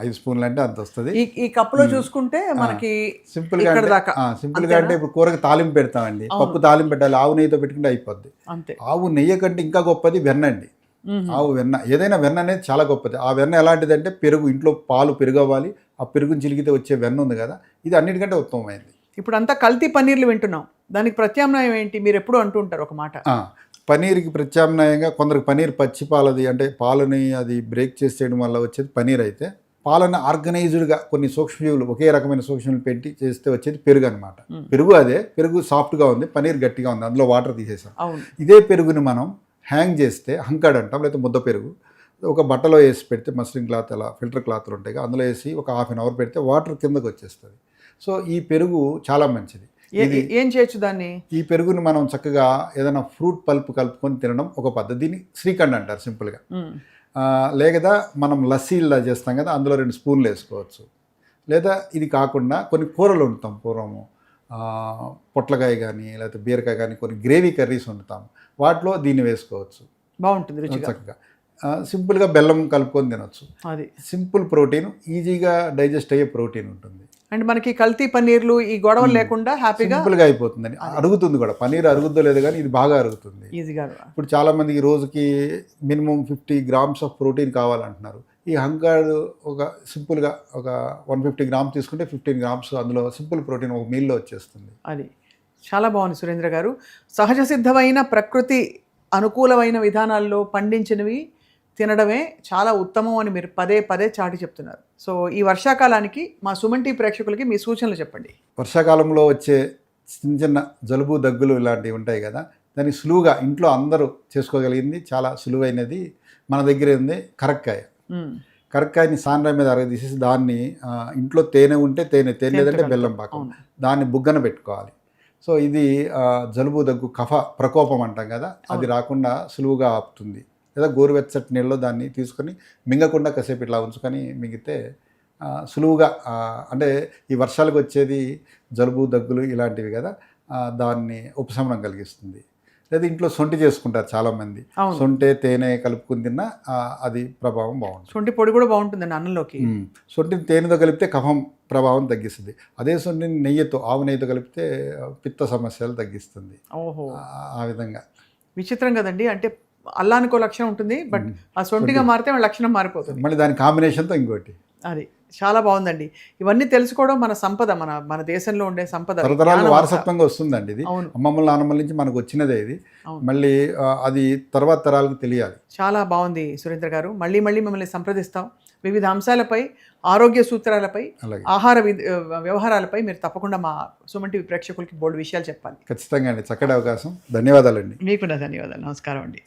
5 స్పూన్లు అంటే అంత వస్తుంది. ఈ కప్పులో చూసుకుంటే మనకి సింపుల్గా అంటే ఇప్పుడు కూరకి తాలింపు పెడతామండి, పప్పు తాలింపు పెట్టాలి, ఆవు నెయ్యితో పెట్టుకుంటే అయిపోద్ది. అంతే. ఆవు నెయ్యి కంటే ఇంకా గొప్పది వెన్న అండి. ఆవు వెన్న, ఏదైనా వెన్న అనేది చాలా గొప్పది. ఆ వెన్న ఎలాంటిదంటే పెరుగు, ఇంట్లో పాలు పెరుగు అవ్వాలి, ఆ పెరుగుని చిలికితే వచ్చే వెన్న ఉంది కదా, ఇది అన్నిటికంటే ఉత్తమమైంది. ఇప్పుడు అంతా కల్తీ పన్నీర్లు వింటున్నాం, దానికి ప్రత్యామ్నాయం ఏంటి? మీరు ఎప్పుడు అంటూ ఉంటారు ఒక మాట, పనీర్కి ప్రత్యామ్నాయంగా కొందరికి పనీర్ పచ్చి పాలది, అంటే పాలని అది బ్రేక్ చేసేయడం వల్ల వచ్చేది పనీర్. అయితే పాలను ఆర్గనైజ్డ్గా కొన్ని సూక్ష్మజీవులు, ఒకే రకమైన సూక్ష్మజీవులు పెట్టి చేస్తే వచ్చేది పెరుగు అనమాట. పెరుగు సాఫ్ట్గా ఉంది, పనీర్ గట్టిగా ఉంది, అందులో వాటర్ తీసేసాం. ఇదే పెరుగుని మనం హ్యాంగ్ చేస్తే, హంకడ్ అంటాం, లేకపోతే ముద్ద పెరుగు, ఒక బట్టలో వేసి పెడితే మస్లిన్ క్లాత్ అలా ఫిల్టర్ క్లాత్లు ఉంటాయి కదా, అందులో వేసి ఒక హాఫ్ అన్ అవర్ పెడితే వాటర్ కిందకు వచ్చేస్తుంది. సో ఈ పెరుగు చాలా మంచిది. ఏం చేయొచ్చు దాన్ని? ఈ పెరుగుని మనం చక్కగా ఏదైనా ఫ్రూట్ పల్ప్ కలుపుకొని తినడం ఒక పద్ధతి. దీన్ని శ్రీఖండ్ అంటారు సింపుల్గా. లేదా మనం లస్సీలా చేస్తాం కదా, అందులో 2 స్పూన్లు వేసుకోవచ్చు. లేదా ఇది కాకుండా కొన్ని కూరలు వండుతాం పూర్వము, పొట్లకాయ కానీ లేకపోతే బీరకాయ కానీ కొన్ని గ్రేవీ కర్రీస్ వండుతాం, వాటిలో దీన్ని వేసుకోవచ్చు. బాగుంటుంది రుచిగా. చక్కగా సింపుల్గా బెల్లం కలుపుకొని తినొచ్చు. అది సింపుల్ ప్రోటీన్, ఈజీగా డైజెస్ట్ అయ్యే ప్రోటీన్ ఉంటుంది. అండ్ మనకి కల్తీ పన్నీర్లు ఈ గొడవలు లేకుండా హ్యాపీగా సింపుల్గా అయిపోతుందని. అరుగుతుంది కూడా, పన్నీర్ అరుగుద్దో లేదు కానీ ఇది బాగా అరుగుతుంది ఈజీగా. ఇప్పుడు చాలా మందికి రోజుకి మినిమం 50 grams ఆఫ్ ప్రోటీన్ కావాలంటున్నారు. ఈ హంగాడ్ ఒక సింపుల్గా ఒక 150 grams తీసుకుంటే 15 grams అందులో సింపుల్ ప్రోటీన్ ఒక మీల్లో వచ్చేస్తుంది. అది చాలా బాగుంది సురేంద్ర గారు. సహజ సిద్ధమైన ప్రకృతి అనుకూలమైన విధానాల్లో పండించినవి తినడమే చాలా ఉత్తమం అని మీరు పదే పదే చాటి చెప్తున్నారు. సో ఈ వర్షాకాలానికి మా సుమన్ టీవీ ప్రేక్షకులకి మీ సూచనలు చెప్పండి. వర్షాకాలంలో వచ్చే చిన్న చిన్న జలుబు దగ్గులు ఇలాంటివి ఉంటాయి కదా, దాన్ని సులువుగా ఇంట్లో అందరూ చేసుకోగలిగింది చాలా సులువైనది మన దగ్గర ఉంది కరక్కాయ. కరక్కాయని సాండ్రాయి మీద అరగదీసేసి దాన్ని ఇంట్లో తేనె ఉంటే తేనె లేదంటే బెల్లం పాకం, దాన్ని బుగ్గన పెట్టుకోవాలి. సో ఇది జలుబు దగ్గు కఫ ప్రకోపం అంటాం కదా, అది రాకుండా సులువుగా ఆపుతుంది. లేదా గోరువెచ్చటి నీళ్ళలో దాన్ని తీసుకొని మింగకుండా కాసేపు ఇట్లా ఉంచుకొని మింగితే సులువుగా, అంటే ఈ వర్షాలకు వచ్చేది జలుబు దగ్గులు ఇలాంటివి కదా, దాన్ని ఉపశమనం కలిగిస్తుంది. లేదా ఇంట్లో సొంటి చేసుకుంటారు చాలామంది, సొంటే తేనె కలుపుకుని తిన్నా అది ప్రభావం బాగుంటుంది. సొంటి పొడి కూడా బాగుంటుందండి అన్నంలోకి. సొంటిని తేనెతో కలిపితే కఫం ప్రభావం తగ్గిస్తుంది. అదే సొంటిని నెయ్యితో, ఆవు నెయ్యితో కలిపితే పిత్త సమస్యలు తగ్గిస్తుంది. ఓహో, ఆ విధంగా. విచిత్రం కదండి, అంటే అల్లానికో లక్షణం ఉంటుంది, బట్ ఆ సొంటిగా మారితే లక్షణం మారిపోతుంది. మళ్ళీ దాని కాంబినేషన్తో ఇంకోటి. అది చాలా బాగుందండి. ఇవన్నీ తెలుసుకోవడం మన సంపద, మన దేశంలో ఉండే సంపద, తరతరాలు వారసత్వంగా వస్తుందండి. ఇది అమ్మమ్మల నాన్నమ్మల నుంచి మనకు వచ్చినదే ఇది. మళ్ళీ అది తర్వాత తరాలకు తెలియాలి. చాలా బాగుంది సురేంద్ర గారు. మళ్ళీ మిమ్మల్ని సంప్రదిస్తాం. వివిధ అంశాలపై, ఆరోగ్య సూత్రాలపై, ఆహార వ్యవహారాలపై మీరు తప్పకుండా మా సుమన్ టీవీ ప్రేక్షకులకి బోల్డ్ విషయాలు చెప్పాలి. ఖచ్చితంగా అండి. చక్కటి అవకాశం. ధన్యవాదాలండి. మీకు నా ధన్యవాదాలు. నమస్కారం అండి.